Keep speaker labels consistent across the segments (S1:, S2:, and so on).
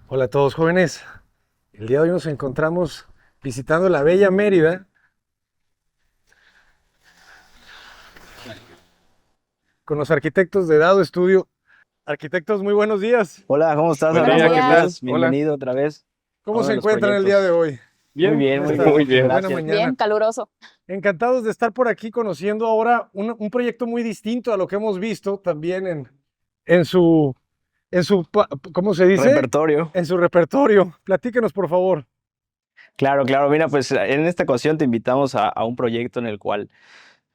S1: Hola a todos jóvenes. El día de hoy nos encontramos visitando la bella Mérida con los arquitectos de Dado Estudio. Arquitectos, muy buenos días.
S2: Hola, ¿cómo estás,
S3: Buenos
S2: Abraham?
S1: Buenos
S2: ¿Qué
S3: días.
S2: tal?
S1: días. Hola.
S2: Bienvenido otra vez a
S1: ¿Cómo
S2: uno
S1: se
S2: de los
S1: encuentran el día de
S2: proyectos.
S1: hoy
S2: Muy
S3: Bien,
S2: bien,
S1: en
S2: muy
S1: esta
S3: muy
S2: bien.
S3: bien.
S1: buena
S2: Gracias.
S1: mañana?
S3: Bien, caluroso.
S1: Encantados de estar por aquí conociendo ahora un proyecto muy distinto a lo que hemos visto también en su, ¿cómo se dice?
S2: Repertorio.
S1: En su repertorio. Platíquenos, por favor.
S2: Claro, claro. Mira, pues en esta ocasión te invitamos a un proyecto en el cual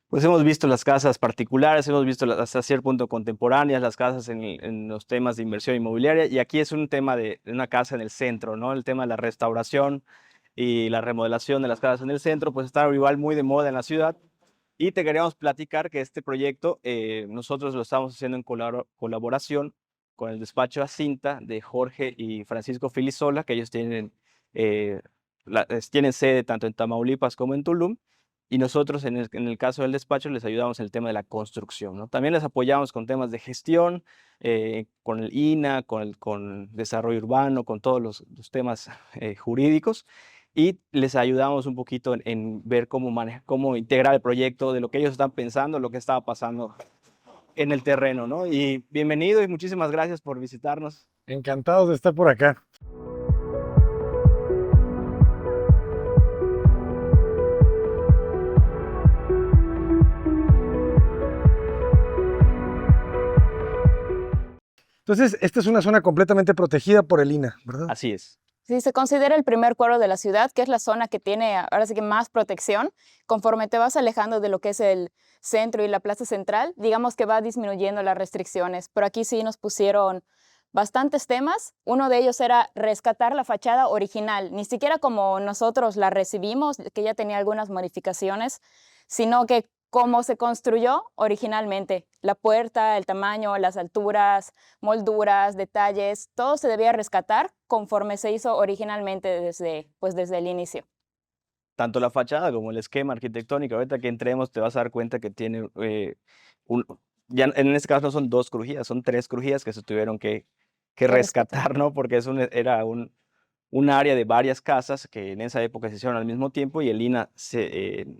S2: pues hemos visto las casas particulares, hemos visto hasta cierto punto contemporáneas, las casas en los temas de inversión inmobiliaria, y aquí es un tema de una casa en el centro, ¿no? El tema de la restauración y la remodelación de las casas en el centro, pues está igual muy de moda en la ciudad. Y te queríamos platicar que este proyecto nosotros lo estamos haciendo en colaboración con el despacho Acinta de Jorge y Francisco Filisola, que ellos tienen, tienen sede tanto en Tamaulipas como en Tulum. Y nosotros en el caso del despacho les ayudamos en el tema de la construcción, ¿no? También les apoyamos con temas de gestión, con el INA, con desarrollo urbano, con todos los temas jurídicos, y les ayudamos un poquito en ver cómo integrar el proyecto, de lo que ellos están pensando, lo que estaba pasando en el terreno, ¿no? Y bienvenido y muchísimas gracias por visitarnos.
S1: Encantados de estar por acá. Entonces, esta es una zona completamente protegida por el INA, ¿verdad?
S2: Así es.
S3: Sí, se considera el primer cuadro de la ciudad, que es la zona que tiene ahora sí que más protección. Conforme te vas alejando de lo que es el centro y la plaza central, digamos que va disminuyendo las restricciones. Pero aquí sí nos pusieron bastantes temas. Uno de ellos era rescatar la fachada original, ni siquiera como nosotros la recibimos, que ya tenía algunas modificaciones, sino que cómo se construyó originalmente. La puerta, el tamaño, las alturas, molduras, detalles, todo se debía rescatar conforme se hizo originalmente desde el inicio.
S2: Tanto la fachada como el esquema arquitectónico, ahorita que entremos te vas a dar cuenta que tiene, un, ya en este caso no son dos crujías, son tres crujías que se tuvieron que
S3: Que rescatar.
S2: rescatar, ¿no? Porque era un área de varias casas que en esa época se hicieron al mismo tiempo, y el INA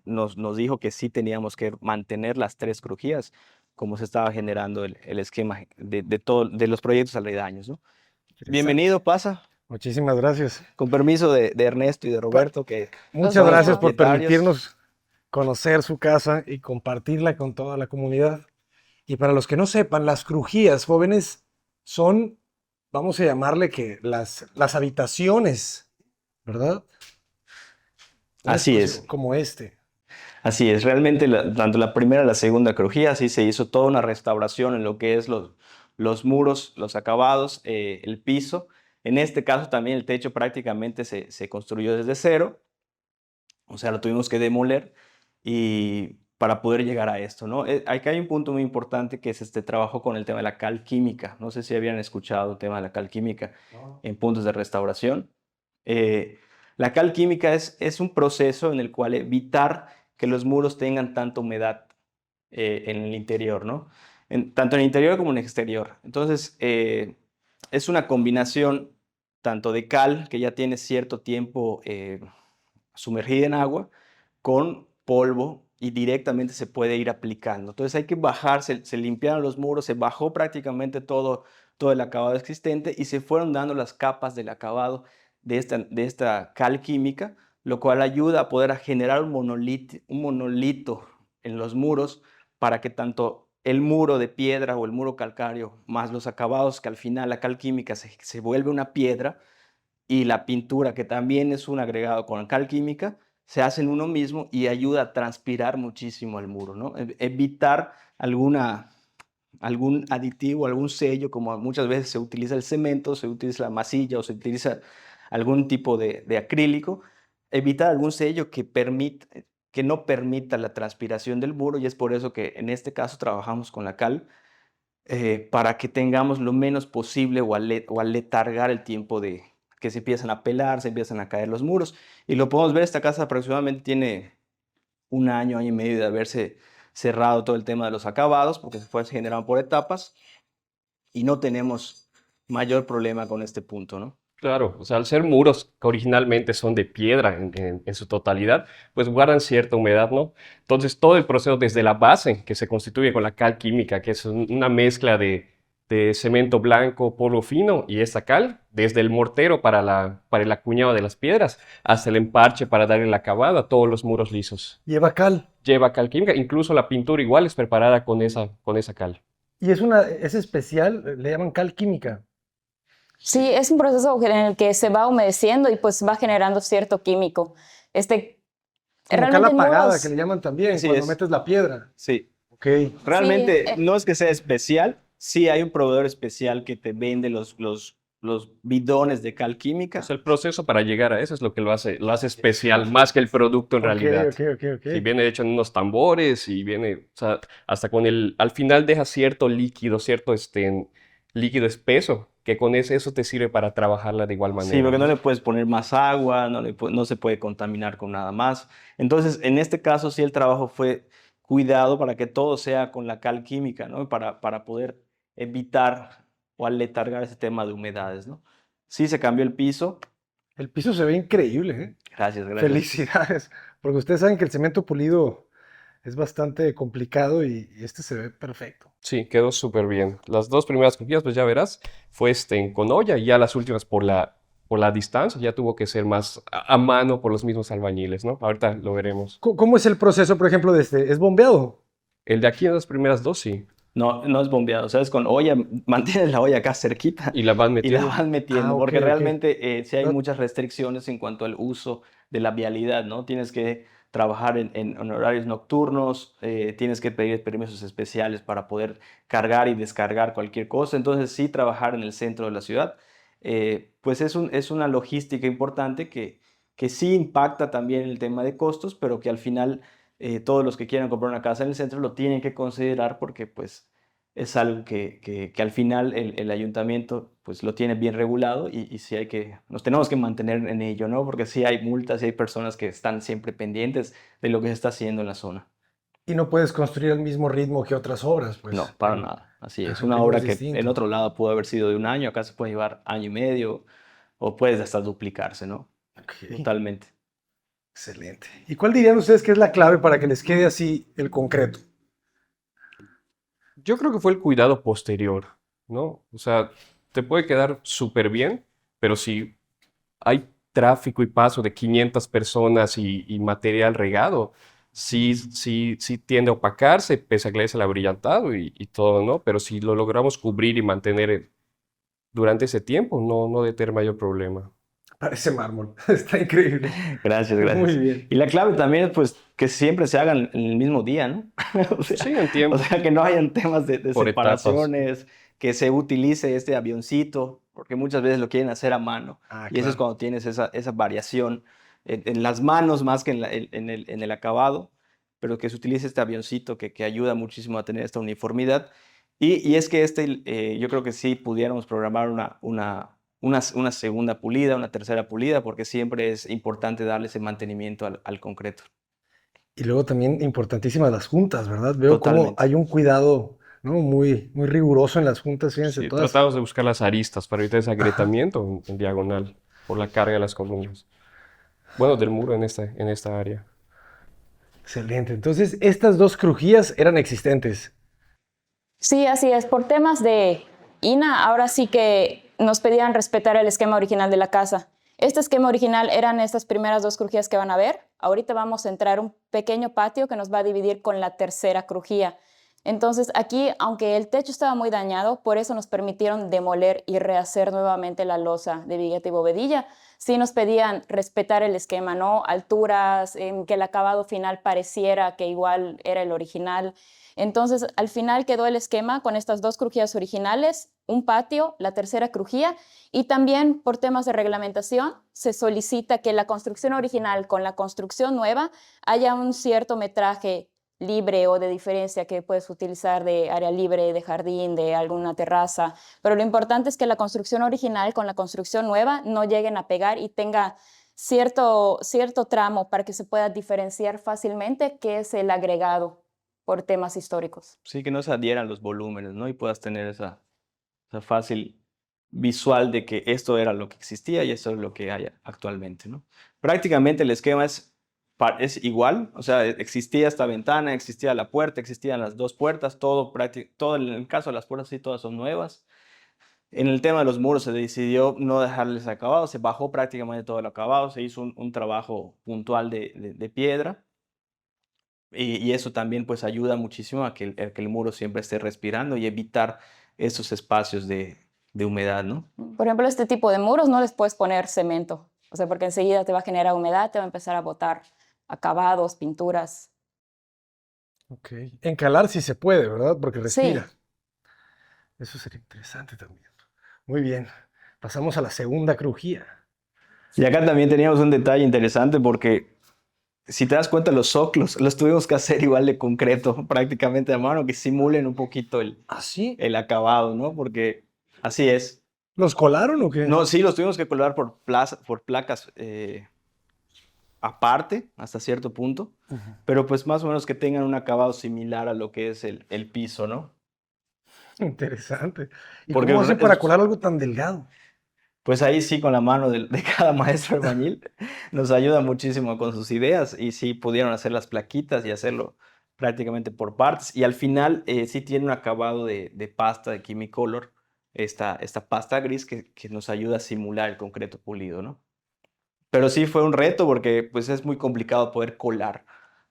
S2: nos dijo que sí teníamos que mantener las tres crujías, como se estaba generando el esquema de los proyectos aledaños, ¿no?
S1: Interesante.
S2: Bienvenido, pasa.
S1: Muchísimas gracias.
S2: Con permiso de Ernesto y de
S1: Pa-
S2: Roberto, que
S3: Los
S1: Muchas
S2: son los
S1: gracias
S3: dueños.
S1: por
S2: propietarios.
S1: permitirnos conocer su casa y compartirla con toda la comunidad. Y para los que no sepan, las crujías, jóvenes, son, vamos a llamarle que las habitaciones, ¿verdad? Un
S2: Así
S1: espacio
S2: es.
S1: como este.
S2: Así es, realmente tanto la primera y la segunda crujía, sí se hizo toda una restauración en lo que es los muros, los acabados, el piso. En este caso también el techo prácticamente se construyó desde cero, o sea, lo tuvimos que demoler y para poder llegar a esto, ¿no? Aquí hay un punto muy importante que es este trabajo con el tema de la cal química. No sé si habían escuchado el tema de la cal química
S1: ¿No?
S2: en puntos de restauración. Eh, la cal química es un proceso en el cual evitar que los muros tengan tanta humedad en el interior, ¿no? Tanto en el interior como en el exterior. Entonces, es una combinación tanto de cal, que ya tiene cierto tiempo sumergida en agua, con polvo, y directamente se puede ir aplicando. Entonces hay que bajar, se limpiaron los muros, se bajó prácticamente todo el acabado existente y se fueron dando las capas del acabado de esta cal química, lo cual ayuda a poder generar un monolito en los muros, para que tanto el muro de piedra o el muro calcáreo más los acabados, que al final la cal química se vuelve una piedra, y la pintura, que también es un agregado con cal química, se hace en uno mismo y ayuda a transpirar muchísimo el muro, ¿no? Evitar algún aditivo, algún sello, como muchas veces se utiliza el cemento, se utiliza la masilla o se utiliza algún tipo de acrílico. Evitar algún sello que no permita la transpiración del muro, y es por eso que en este caso trabajamos con la cal, para que tengamos lo menos posible, o aletargar el tiempo de que se empiezan a pelar, se empiezan a caer los muros. Y lo podemos ver, esta casa aproximadamente tiene un año, año y medio de haberse cerrado todo el tema de los acabados, porque se fue generando por etapas, y no tenemos mayor problema con este punto, ¿no?
S4: Claro, o sea, al ser muros que originalmente son de piedra en su totalidad, pues guardan cierta humedad, ¿no? Entonces, todo el proceso desde la base, que se constituye con la cal química, que es una mezcla de cemento blanco, polvo fino y esta cal, desde el mortero para el acuñado de las piedras, hasta el emparche para darle el acabado a todos los muros lisos.
S1: Lleva cal.
S4: Lleva cal química, incluso la pintura igual es preparada con esa cal.
S1: Y es especial, le llaman cal química.
S3: Sí, es un proceso en el que se va humedeciendo y pues va generando cierto químico. Este,
S1: Como cal
S3: realmente en
S1: apagada,
S3: muros,
S1: que le llaman también,
S2: Así
S1: cuando
S2: es.
S1: metes la piedra.
S2: Sí.
S1: Ok.
S2: Realmente
S3: Sí,
S2: no es que sea especial, sí hay un proveedor especial que te vende los bidones de cal química.
S4: O sea, el proceso para llegar a eso es lo que lo hace especial, más que el producto en
S1: Ok,
S4: realidad.
S1: ok.
S4: Si viene hecho en unos tambores y viene, o sea, hasta con al final deja cierto líquido, cierto líquido espeso, que con eso te sirve para trabajarla de igual
S2: Sí,
S4: manera,
S2: porque no
S4: ¿no?
S2: le puedes poner más agua, no se puede contaminar con nada más. Entonces, en este caso, sí el trabajo fue cuidado para que todo sea con la cal química, ¿no? Para poder evitar o aletargar ese tema de humedades, ¿no? Sí se cambió el piso.
S1: El piso se ve increíble, ¿eh?
S2: Gracias, gracias.
S1: Felicidades, porque ustedes saben que el cemento pulido es bastante complicado y este se ve perfecto.
S4: Sí, quedó súper bien. Las dos primeras crujías, pues ya verás, fue con olla y ya las últimas por la distancia ya tuvo que ser más a mano por los mismos albañiles, ¿no? Ahorita lo veremos.
S1: ¿Cómo es el proceso, por ejemplo, de este? ¿Es bombeado?
S4: El de aquí en las primeras dos, sí.
S2: No, no es bombeado, ¿sabes? Con olla, mantienes la olla acá cerquita
S4: Y la van
S2: y la
S4: metiendo.
S2: vas
S1: Ah,
S2: metiendo,
S1: ok,
S2: porque
S1: ok.
S2: realmente sí hay
S1: No,
S2: muchas restricciones en cuanto al uso de la vialidad, ¿no? Tienes que trabajar en horarios nocturnos, tienes que pedir permisos especiales para poder cargar y descargar cualquier cosa. Entonces, sí, trabajar en el centro de la ciudad, pues es una logística importante que sí impacta también el tema de costos, pero que al final todos los que quieran comprar una casa en el centro lo tienen que considerar porque pues es algo que al final el ayuntamiento pues lo tiene bien regulado y sí nos tenemos que mantener en ello, ¿no? Porque sí hay multas y hay personas que están siempre pendientes de lo que se está haciendo en la zona.
S1: y no puedes construir al mismo ritmo que otras obras, pues.
S2: No, para nada. Así es.
S1: El
S2: Una
S1: ritmo es
S2: obra que en
S1: distinto.
S2: otro lado pudo haber sido de un año, acá se puede llevar año y medio o puede hasta duplicarse, ¿no?
S1: Ok,
S2: Totalmente.
S1: excelente. ¿Y cuál dirían ustedes que es la clave para que les quede así el concreto?
S4: Yo creo que fue el cuidado posterior, ¿no? O sea, te puede quedar súper bien, pero si hay tráfico y paso de 500 personas y material regado, sí tiende a opacarse, pese a que le des el abrillantado y todo, ¿no? Pero si lo logramos cubrir y mantener durante ese tiempo, no debe tener mayor problema.
S1: Parece mármol. Está increíble.
S2: Gracias,
S1: Muy
S2: gracias.
S1: bien.
S2: Y la clave también es pues que siempre se hagan en el mismo día, ¿no? O sea,
S4: Sí, en
S2: o
S4: tiempo,
S2: sea, que no hayan temas de
S4: por etapas.
S2: separaciones, que se utilice este avioncito, porque muchas veces lo quieren hacer a mano.
S1: Ah,
S2: Y eso es
S1: claro.
S2: cuando tienes esa variación en las manos más que en el acabado, pero que se utilice este avioncito que ayuda muchísimo a tener esta uniformidad. Y es que yo creo que sí pudiéramos programar una segunda pulida, una tercera pulida, porque siempre es importante darle ese mantenimiento al concreto.
S1: Y luego también importantísimas las juntas, ¿verdad? Veo cómo
S2: Totalmente.
S1: hay un cuidado, ¿no? Muy riguroso en las juntas, fíjense,
S4: Sí,
S1: todas.
S4: tratamos de buscar las aristas para evitar ese
S1: Ajá.
S4: agrietamiento en diagonal por la carga de las columnas. Bueno, del muro en esta área.
S1: Excelente. Entonces, estas dos crujías eran existentes.
S3: sí, así es. Por temas de INA, ahora sí que nos pedían respetar el esquema original de la casa. Este esquema original eran estas primeras dos crujías que van a ver. Ahorita vamos a entrar un pequeño patio que nos va a dividir con la tercera crujía. Entonces aquí, aunque el techo estaba muy dañado, por eso nos permitieron demoler y rehacer nuevamente la losa de vigueta y bovedilla. Sí nos pedían respetar el esquema, ¿no? Alturas, que el acabado final pareciera que igual era el original. Entonces, al final quedó el esquema con estas dos crujías originales, un patio, la tercera crujía, y también por temas de reglamentación se solicita que la construcción original con la construcción nueva haya un cierto metraje libre o de diferencia que puedes utilizar de área libre, de jardín, de alguna terraza. Pero lo importante es que la construcción original con la construcción nueva no lleguen a pegar y tenga cierto tramo para que se pueda diferenciar fácilmente qué es el agregado por temas históricos.
S2: Sí, que no se adhieran los volúmenes, ¿no? Y puedas tener esa fácil visual de que esto era lo que existía y esto es lo que hay actualmente, ¿no? Prácticamente el esquema es igual, o sea, existía esta ventana, existía la puerta, existían las dos puertas, todo en el caso de las puertas sí, todas son nuevas. En el tema de los muros se decidió no dejarles acabado, se bajó prácticamente todo el acabado, se hizo un trabajo puntual de piedra y eso también pues ayuda muchísimo a que el muro siempre esté respirando y evitar esos espacios de humedad, ¿no?
S3: Por ejemplo, este tipo de muros no les puedes poner cemento, o sea, porque enseguida te va a generar humedad, te va a empezar a botar acabados, pinturas.
S1: Ok. Encalar sí se puede, ¿verdad? Porque
S3: Sí.
S1: respira. Eso sería interesante también. Muy bien. Pasamos a la segunda crujía.
S2: Y acá también teníamos un detalle interesante porque si te das cuenta los soclos los tuvimos que hacer igual de concreto, prácticamente a mano, que simulen un poquito
S1: ¿Ah, sí?
S2: el acabado, ¿no? Porque así es.
S1: ¿Los colaron o qué?
S2: No, sí, los tuvimos que colgar por placas aparte, hasta cierto punto,
S1: Ujú.
S2: pero pues más o menos que tengan un acabado similar a lo que es el piso, ¿no?
S1: Interesante. ¿Y
S2: Porque
S1: cómo hacen para colar algo tan delgado?
S2: pues ahí sí, con la mano de cada maestro albañil, nos ayuda muchísimo con sus ideas y sí pudieron hacer las plaquitas y hacerlo prácticamente por partes. Y al final sí tiene un acabado de pasta de Chimicolor, esta pasta gris que nos ayuda a simular el concreto pulido, ¿no? Pero sí fue un reto porque pues es muy complicado poder colar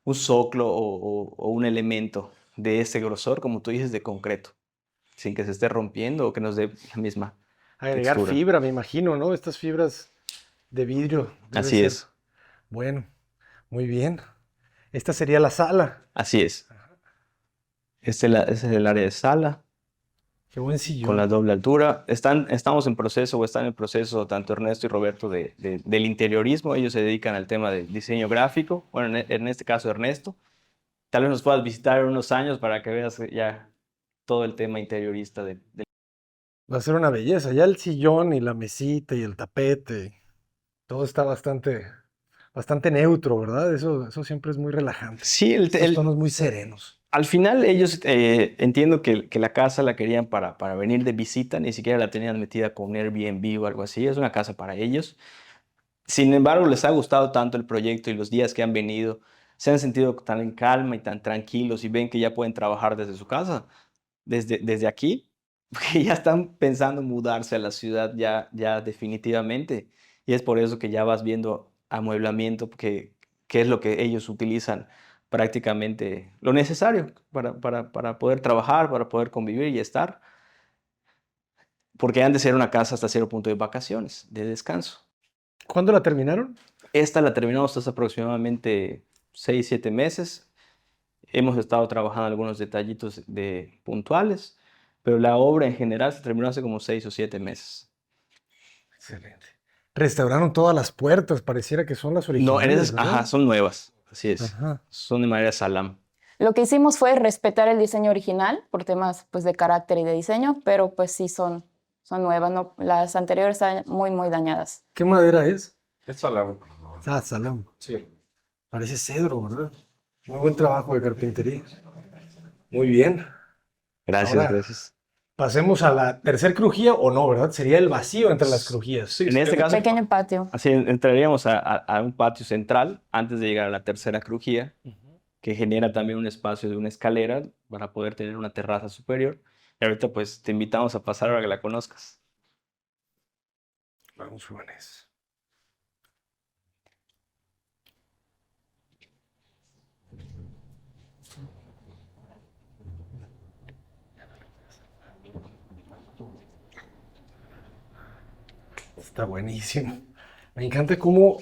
S2: un soclo o un elemento de ese grosor, como tú dices, de concreto, sin que se esté rompiendo o que nos dé la misma
S1: Agregar
S2: textura.
S1: fibra, me imagino, ¿no? Estas fibras de vidrio. Debe
S2: Así
S1: ser.
S2: es,
S1: Bueno, muy bien. Esta sería la sala.
S2: así es. Este es el área de sala
S1: Qué buen
S2: con
S1: sillón.
S2: la doble altura. Estamos en proceso o están en proceso tanto Ernesto y Roberto del interiorismo. Ellos se dedican al tema del diseño gráfico. Bueno, en este caso Ernesto. Tal vez nos puedas visitar en unos años para que veas ya todo el tema interiorista
S1: Va a ser una belleza. Ya el sillón y la mesita y el tapete, todo está bastante neutro, ¿verdad? Eso siempre es muy relajante.
S2: Sí,
S1: Estos tonos muy serenos.
S2: al final ellos entiendo que la casa la querían para venir de visita, ni siquiera la tenían metida con un Airbnb o algo así, es una casa para ellos. Sin embargo, les ha gustado tanto el proyecto y los días que han venido, se han sentido tan en calma y tan tranquilos y ven que ya pueden trabajar desde su casa, desde aquí, que ya están pensando mudarse a la ciudad ya definitivamente. Y es por eso que ya vas viendo amueblamiento, que es lo que ellos utilizan prácticamente lo necesario para poder trabajar, para poder convivir y estar, porque antes era una casa hasta cierto punto de vacaciones, de descanso.
S1: ¿Cuándo la terminaron?
S2: Esta la terminamos hace aproximadamente 6, 7 meses. Hemos estado trabajando algunos detallitos puntuales, pero la obra en general se terminó hace como 6 o 7 meses.
S1: Excelente. Restauraron todas las puertas, pareciera que son las
S2: No,
S1: originales, ¿verdad?
S2: ajá, son nuevas, así es.
S1: Ajá.
S2: Son de madera salam.
S3: Lo que hicimos fue respetar el diseño original por temas pues, de carácter y de diseño, pero pues sí son nuevas, ¿no? Las anteriores están muy, muy dañadas.
S1: ¿Qué madera es?
S4: Es salado.
S1: Ah, salam.
S4: Sí.
S1: Parece cedro, ¿verdad? Muy buen trabajo de carpintería. Muy bien.
S2: Gracias,
S1: Ahora,
S2: gracias.
S1: pasemos a la tercer crujía, o no, ¿verdad? Sería el vacío entre las crujías.
S4: Sí,
S2: En este caso,
S3: Pequeño patio.
S2: así entraríamos a un patio central antes de llegar a la tercera crujía, que genera también un espacio de una escalera para poder tener una terraza superior. Y ahorita pues te invitamos a pasar para que la conozcas.
S1: Vamos, jóvenes. Está buenísimo. Me encanta cómo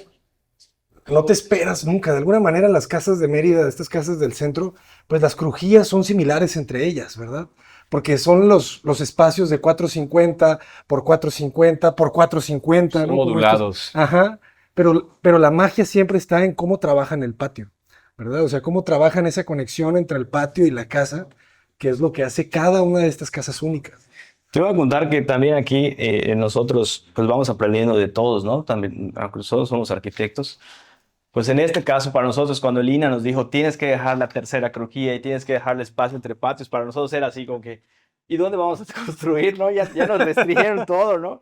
S1: no te esperas nunca. De alguna manera, las casas de Mérida, estas casas del centro, pues las crujías son similares entre ellas, ¿verdad? Porque son los espacios de 450 por 450 por 450,
S4: Son
S1: ¿no? Como
S4: modulados.
S1: Ajá. Pero la magia siempre está en cómo trabajan el patio, ¿verdad? O sea, cómo trabajan esa conexión entre el patio y la casa, que es lo que hace cada una de estas casas únicas.
S2: Te voy a contar que también aquí nosotros pues vamos aprendiendo de todos, ¿no? También, aunque nosotros somos arquitectos, pues en este caso para nosotros cuando el INA nos dijo tienes que dejar la tercera crujía y tienes que dejar el espacio entre patios, para nosotros era así como que ¿y dónde vamos a construir, no? Ya nos restringieron todo, ¿no?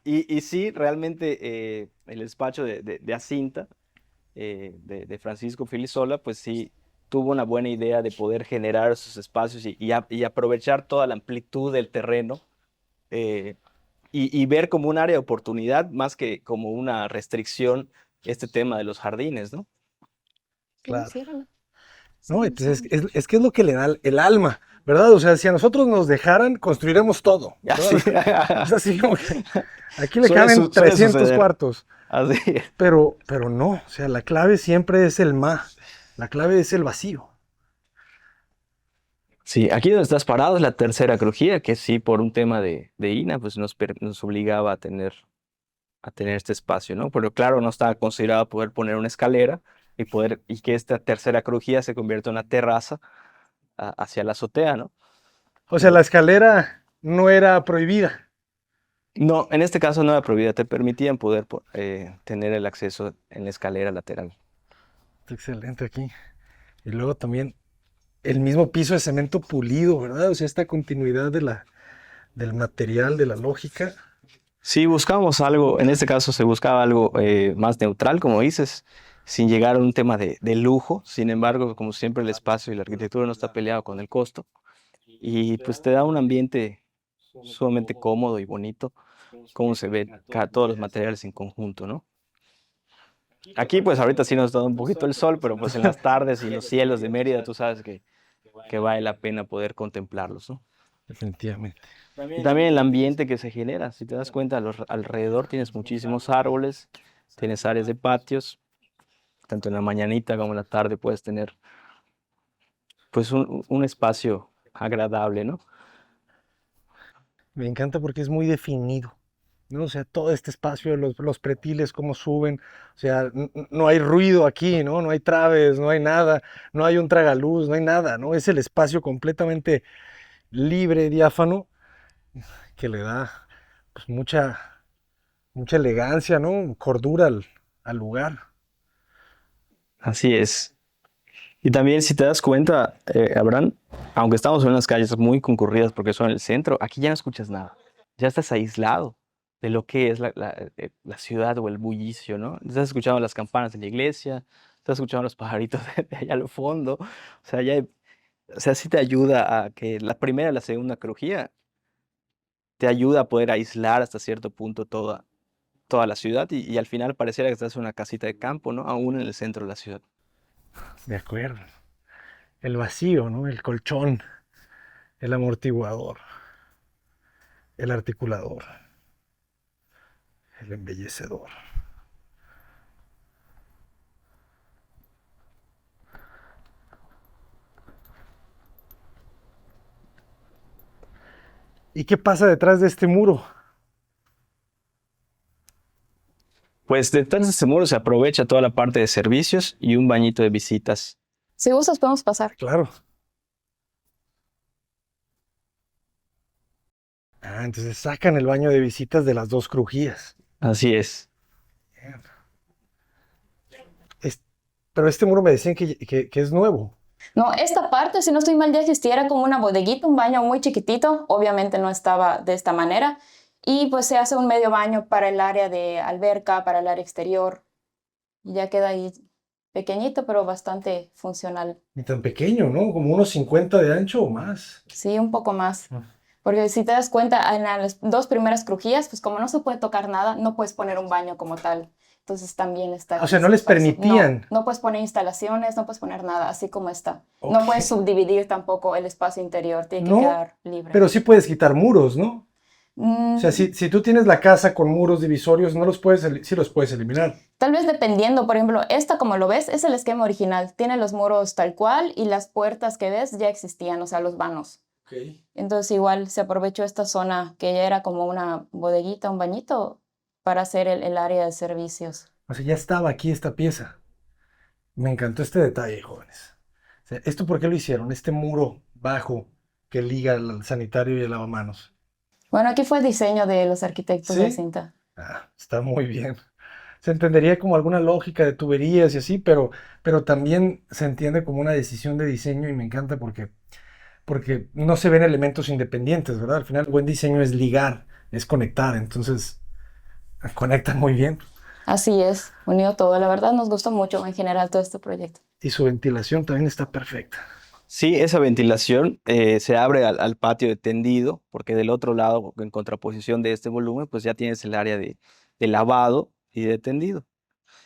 S2: Y sí, realmente el despacho de Acinta, de Francisco Filisola, pues sí tuvo una buena idea de poder generar esos espacios y aprovechar toda la amplitud del terreno eh, y ver como un área de oportunidad más que como una restricción este tema de los jardines, ¿no?
S3: Sí,
S1: Claro.
S3: ciérrala.
S1: No,
S3: Sí,
S1: entonces
S3: sí.
S1: es que es lo que le da el alma, ¿verdad? O sea, si a nosotros nos dejaran, construiremos todo,
S2: Así,
S1: ¿verdad? Es así como que aquí le caben
S2: suele
S1: 300
S2: suceder.
S1: cuartos,
S2: Así.
S1: pero no, o sea, la clave siempre es el más, la clave es el vacío.
S2: Sí, aquí donde estás parado es la tercera crujía, que sí, por un tema de INA, pues nos obligaba a tener este espacio, ¿no? Pero claro, no estaba considerado poder poner una escalera y que esta tercera crujía se convierta en una terraza hacia la azotea, ¿no?
S1: O sea,
S2: Pero
S1: la escalera no era prohibida.
S2: no, en este caso no era prohibida, te permitían poder tener el acceso en la escalera lateral.
S1: Está excelente aquí. Y luego también el mismo piso de cemento pulido, ¿verdad? O sea, esta continuidad del material, de la lógica.
S2: Sí, buscábamos algo, en este caso se buscaba algo más neutral, como dices, sin llegar a un tema de lujo. Sin embargo, como siempre, el espacio y la arquitectura no está peleado con el costo. Y pues te da un ambiente sumamente cómodo y bonito, cómo se ven todos los materiales en conjunto, ¿no? Aquí, pues ahorita sí nos da un poquito el sol, pero pues en las tardes y los cielos de Mérida, tú sabes que vale la pena poder contemplarlos, ¿no?
S1: Definitivamente.
S2: Y también el ambiente que se genera. Si te das cuenta, alrededor tienes muchísimos árboles, tienes áreas de patios, tanto en la mañanita como en la tarde puedes tener pues un espacio agradable, ¿no?
S1: Me encanta porque es muy definido, ¿no? O sea, todo este espacio, los pretiles, cómo suben, o sea, no hay ruido aquí, ¿no? No hay traves, no hay nada, no hay un tragaluz, no hay nada, ¿no? Es el espacio completamente libre, diáfano, que le da pues, mucha elegancia, ¿no? Cordura al lugar.
S2: Así es. Y también si te das cuenta, Abraham, aunque estamos en unas calles muy concurridas porque son el centro, aquí ya no escuchas nada. Ya estás aislado de lo que es la ciudad o el bullicio, ¿no? Estás escuchando las campanas de la iglesia, estás escuchando los pajaritos de allá al fondo. O sea, o sea, sí te ayuda a que la primera y la segunda crujía te ayuda a poder aislar hasta cierto punto toda la ciudad y al final pareciera que estás en una casita de campo, ¿no? Aún en el centro de la ciudad.
S1: De acuerdo. El vacío, ¿no? El colchón, el amortiguador, el articulador, el embellecedor. ¿Y qué pasa detrás de este muro?
S2: Pues detrás de este muro se aprovecha toda la parte de servicios y un bañito de visitas.
S3: Si gustas, podemos pasar.
S1: Claro. Ah, entonces sacan el baño de visitas de las dos crujías.
S2: Así es.
S1: Es- pero este muro me decían que es nuevo.
S3: No, esta parte, si no estoy mal, ya existía, era como una bodeguita, un baño muy chiquitito. Obviamente no estaba de esta manera. Y pues se hace un medio baño para el área de alberca, para el área exterior. Y ya queda ahí pequeñito, pero bastante funcional.
S1: Ni tan pequeño, ¿no? Como unos 50 de ancho o más.
S3: Sí, un poco más.
S1: Ah.
S3: Porque si te das cuenta, en las dos primeras crujías, pues como no se puede tocar nada, no puedes poner un baño como tal. Entonces también está.
S1: O sea, no
S3: ese
S1: les
S3: espacio.
S1: permitían.
S3: No, no puedes poner instalaciones, no puedes poner nada, así como está.
S1: Ok.
S3: No puedes subdividir tampoco el espacio interior, tiene que
S1: No,
S3: quedar libre.
S1: pero sí puedes quitar muros, ¿no? O sea,
S3: Mm,
S1: si tú tienes la casa con muros divisorios, no los puedes, sí los puedes eliminar.
S3: Tal vez dependiendo, por ejemplo, esta como lo ves, es el esquema original. Tiene los muros tal cual y las puertas que ves ya existían, o sea, los vanos.
S1: Okay.
S3: Entonces igual se aprovechó esta zona que ya era como una bodeguita, un bañito, para hacer el área de servicios.
S1: O sea, ya estaba aquí esta pieza. Me encantó este detalle, jóvenes. O sea, ¿esto por qué lo hicieron? Este muro bajo que liga al sanitario y el lavamanos.
S3: Bueno, aquí fue el diseño de los arquitectos de
S1: ¿Sí?
S3: Cinta.
S1: Ah, está muy bien. Se entendería como alguna lógica de tuberías y así, pero también se entiende como una decisión de diseño y me encanta porque porque no se ven elementos independientes, ¿verdad? Al final, el buen diseño es ligar, es conectar, entonces conectan muy bien.
S3: Así es, unió todo. La verdad nos gustó mucho en general todo este proyecto.
S1: Y su ventilación también está perfecta.
S2: Sí, esa ventilación se abre al patio de tendido, porque del otro lado, en contraposición de este volumen, pues ya tienes el área de lavado y de tendido.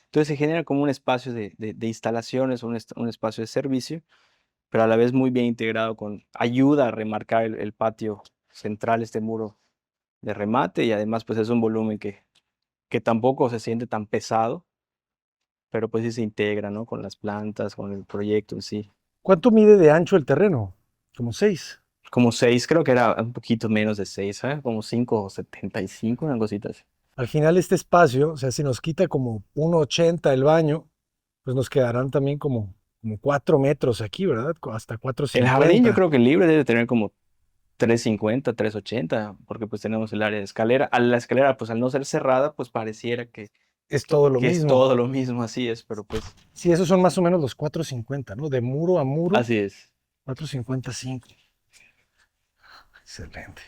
S2: Entonces se genera como un espacio de instalaciones, un espacio de servicio, pero a la vez muy bien integrado con ayuda a remarcar el patio central, este muro de remate, y además pues es un volumen que tampoco se siente tan pesado, pero pues sí se integra, ¿no? Con las plantas, con el proyecto en sí.
S1: ¿Cuánto mide de ancho el terreno? Como 6.
S2: Como 6, creo que era un poquito menos de 6, ¿eh? Como 5,75, una cosita así.
S1: Al final este espacio, o sea, si nos quita como 1,80 el baño, pues nos quedarán también como 4 metros aquí, ¿verdad? Hasta
S2: El jardín yo
S1: 4,50.
S2: creo que libre debe tener como 3,50, 3,80, porque pues tenemos el área de escalera. A la escalera, pues al no ser cerrada, pues pareciera
S1: Es todo lo
S2: que es
S1: mismo.
S2: todo lo mismo, así es, pero pues
S1: Sí, esos son más o menos los 4,50, ¿no? De muro a muro,
S2: así es.
S1: 4,55. Excelente.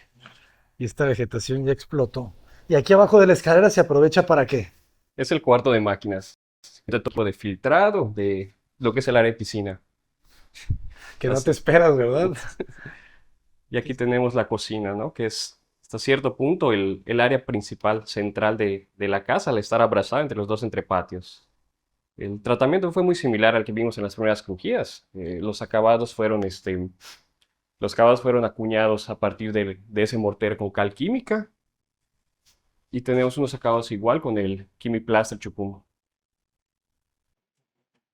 S1: Y esta vegetación ya explotó. Y aquí abajo de la escalera se aprovecha para qué?
S4: Es el cuarto de máquinas. De tipo de filtrado, de lo que es el área de piscina.
S1: Que no
S4: Así-
S1: te esperas, ¿verdad?
S4: Y aquí tenemos la cocina, ¿no? Que es hasta cierto punto el área principal, central de la casa, al estar abrazada entre los dos entrepatios. El tratamiento fue muy similar al que vimos en las primeras crujías. Los acabados fueron acuñados a partir de ese mortero con cal química. Y tenemos unos acabados igual con el Quimiplaster Chupum.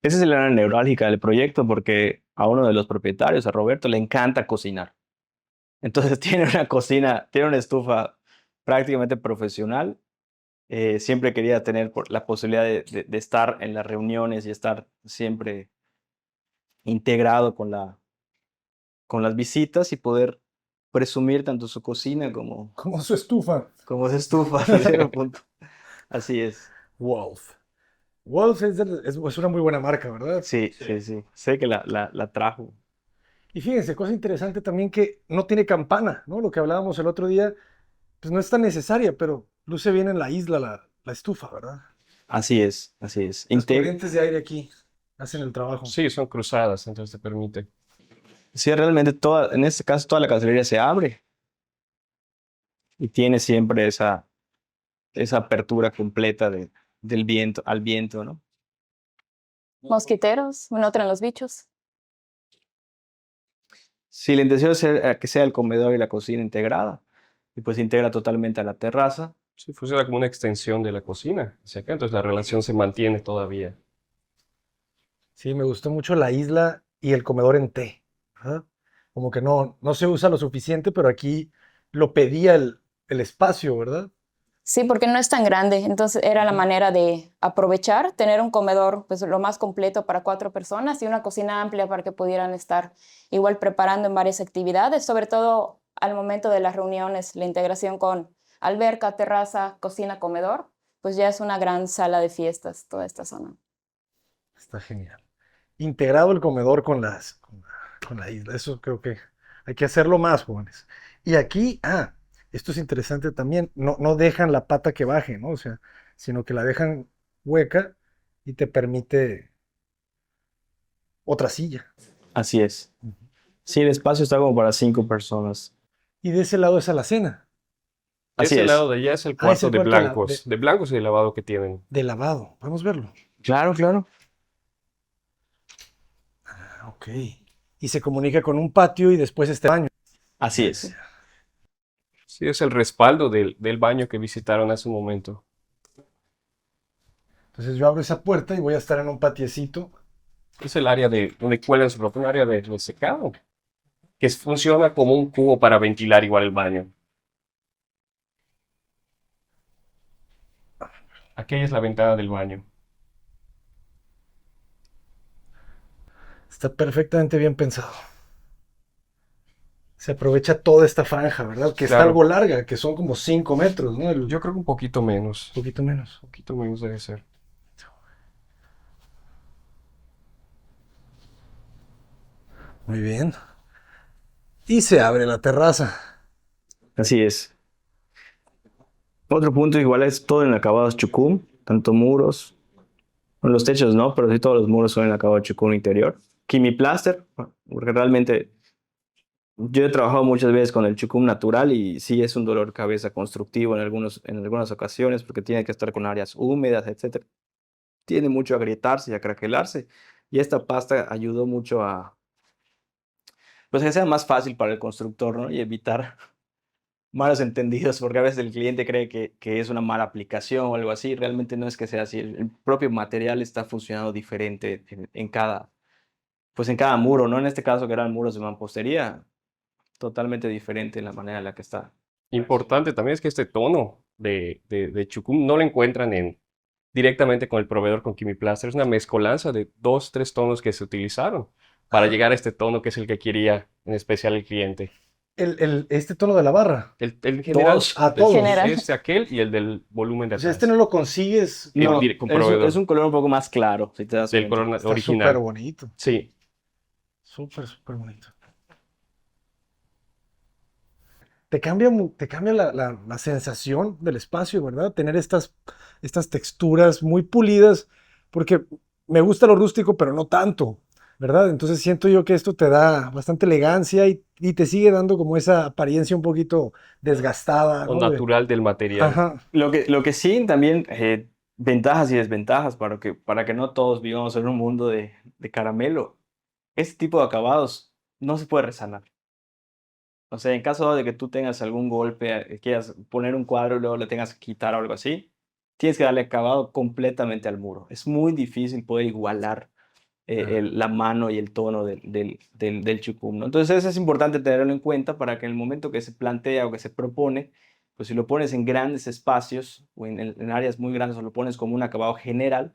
S2: Esa es la área neurálgica del proyecto porque a uno de los propietarios, a Roberto, le encanta cocinar. Entonces tiene una cocina, tiene una estufa prácticamente profesional. Siempre quería tener la posibilidad de estar en las reuniones y estar siempre integrado con las visitas y poder presumir tanto su cocina
S1: Como su estufa.
S2: como su estufa hasta cierto punto. Así es.
S1: Wolf. Wolf es una muy buena marca, ¿verdad?
S2: Sí, sí, sí. Sé que la trajo.
S1: Y fíjense, cosa interesante también que no tiene campana, ¿no? Lo que hablábamos el otro día, pues no es tan necesaria, pero luce bien en la isla la estufa, ¿verdad?
S2: Así es, así es.
S1: Las corrientes de aire aquí hacen el trabajo.
S4: Sí, son cruzadas, entonces te permite.
S2: Sí, realmente en este caso toda la cancelería se abre y tiene siempre esa apertura completa del viento, al viento, ¿no?
S3: Mosquiteros, no traen los bichos.
S2: Sí, la intención es que sea el comedor y la cocina integrada y pues se integra totalmente a la terraza.
S4: Sí, funciona como una extensión de la cocina hacia acá, entonces la relación se mantiene todavía.
S1: Sí, me gustó mucho la isla y el comedor en T, ¿verdad? Como que no se usa lo suficiente, pero aquí lo pedía el espacio, ¿verdad?
S3: Sí, porque no es tan grande, entonces era la
S1: Ujú.
S3: manera de aprovechar, tener un comedor pues lo más completo para 4 personas y una cocina amplia para que pudieran estar igual preparando en varias actividades, sobre todo al momento de las reuniones, la integración con alberca, terraza, cocina, comedor, pues ya es una gran sala de fiestas toda esta zona.
S1: Está genial. Integrado el comedor con la isla. Eso creo que hay que hacerlo más, jóvenes. Y aquí, esto es interesante también, no dejan la pata que baje, ¿no? O sea, sino que la dejan hueca y te permite otra silla.
S2: Así es.
S1: Ujú.
S2: Sí, el espacio está como para 5 personas.
S1: Y de ese lado es alacena.
S4: Y
S2: Así
S4: ese lado
S2: es.
S4: de allá es el
S1: Es
S4: cuarto
S1: el cuarto
S4: de blancos y de lavado que tienen.
S1: de lavado. Podemos verlo.
S2: Claro, claro.
S1: Ok. Y se comunica con un patio y después este baño.
S2: Así es.
S4: Sí, es el respaldo del baño que visitaron hace un momento.
S1: Entonces yo abro esa puerta y voy a estar en un patiecito.
S4: Es el área donde cuelgan su propio área de secado, que funciona como un cubo para ventilar igual el baño. Aquella es la ventana del baño.
S1: Está perfectamente bien pensado. Se aprovecha toda esta franja, ¿verdad? Que está
S4: Claro,
S1: algo larga, que son como 5 metros, ¿no?
S4: yo creo que un poquito menos. Un
S1: Poquito menos.
S4: poquito menos debe ser.
S1: Muy bien. Y se abre la terraza.
S2: Así es. Otro punto igual es todo en acabados chucum, tanto muros, bueno, los techos no, pero sí todos los muros son en acabado chucum interior. Quimiplaster, porque realmente yo he trabajado muchas veces con el chucum natural y sí es un dolor de cabeza constructivo en algunas ocasiones porque tiene que estar con áreas húmedas, etcétera. Tiene mucho a agrietarse y a craquelarse. Y esta pasta ayudó mucho a, pues, que sea más fácil para el constructor, ¿no? Y evitar malos entendidos, porque a veces el cliente cree que es una mala aplicación o algo así. Realmente no es que sea así. El propio material está funcionando diferente en cada, pues en cada muro, ¿no? En este caso que eran muros de mampostería, totalmente diferente en la manera en la que está.
S4: Importante también es que este tono de chucum no lo encuentran directamente con el proveedor, con Quimiplaster. Es una mezcolanza de 2, 3 tonos que se utilizaron para llegar a este tono que es el que quería en especial el cliente.
S1: Este tono de la barra.
S4: El general,
S1: Todos, a todos.
S3: General.
S4: este, aquel y el del volumen de
S1: O sea,
S4: atrás.
S1: este no lo consigues.
S4: No, con proveedor.
S2: Es un color un poco más claro, si te das
S4: Del
S2: cuenta.
S4: color
S1: Está súper
S4: original.
S1: bonito.
S4: Sí,
S1: Súper, súper bonito. Te cambia la sensación del espacio, ¿verdad? Tener estas texturas muy pulidas, porque me gusta lo rústico, pero no tanto, ¿verdad? Entonces siento yo que esto te da bastante elegancia y te sigue dando como esa apariencia un poquito desgastada,
S4: lo
S1: ¿no?
S4: natural del material.
S1: Ajá.
S2: Lo que sí, también ventajas y desventajas para que no todos vivamos en un mundo de caramelo. Este tipo de acabados no se puede resanar. O sea, en caso de que tú tengas algún golpe, quieras poner un cuadro y luego le tengas que quitar o algo así, tienes que darle acabado completamente al muro. Es muy difícil poder igualar la mano y el tono del chucum, ¿no? Entonces eso es importante tenerlo en cuenta para que en el momento que se plantea o que se propone, pues si lo pones en grandes espacios o en áreas muy grandes o lo pones como un acabado general,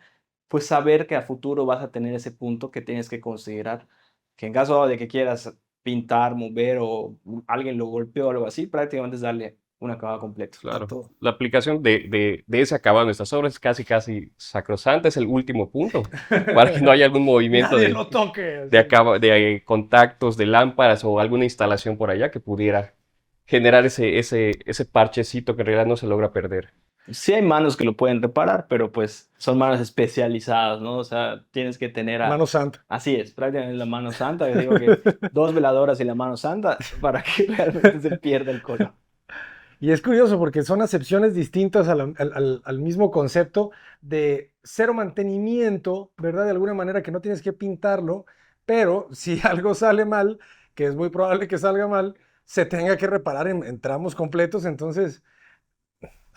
S2: pues saber que a futuro vas a tener ese punto que tienes que considerar, que en caso de que quieras pintar, mover o alguien lo golpeó o algo así, prácticamente es darle un acabado completo.
S4: Claro.
S1: todo.
S4: La aplicación de ese acabado en nuestras obras es casi sacrosanta, es el último punto, para que no haya algún movimiento
S1: Nadie lo toque.
S4: de contactos, de lámparas o alguna instalación por allá que pudiera generar ese parchecito que en realidad no se logra perder.
S2: Sí hay manos que lo pueden reparar, pero pues son manos especializadas, ¿no? O sea, tienes que tener a...
S1: Mano santa.
S2: Así es, prácticamente la mano santa. Yo digo que 2 veladoras y la mano santa para que realmente se pierda el color.
S1: Y es curioso porque son acepciones distintas al mismo concepto de cero mantenimiento, ¿verdad? De alguna manera que no tienes que pintarlo, pero si algo sale mal, que es muy probable que salga mal, se tenga que reparar en tramos completos. Entonces,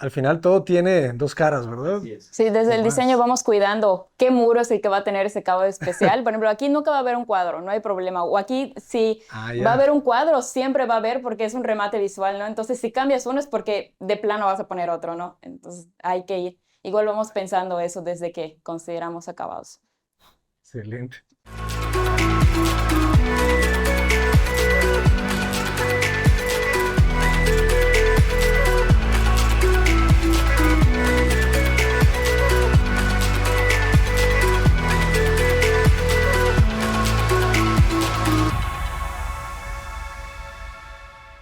S1: al final todo tiene dos caras, ¿verdad?
S2: Así es.
S3: Sí, desde el
S1: Más.
S3: diseño vamos cuidando qué muro es el que va a tener ese acabado especial. Por ejemplo, aquí nunca va a haber un cuadro, no hay problema. O aquí si
S1: Ah,
S3: va a
S1: ya.
S3: haber un cuadro, siempre va a haber porque es un remate visual, ¿no? Entonces, si cambias uno es porque de plano vas a poner otro, ¿no? Entonces, hay que ir. Igual vamos pensando eso desde que consideramos acabados.
S1: Excelente.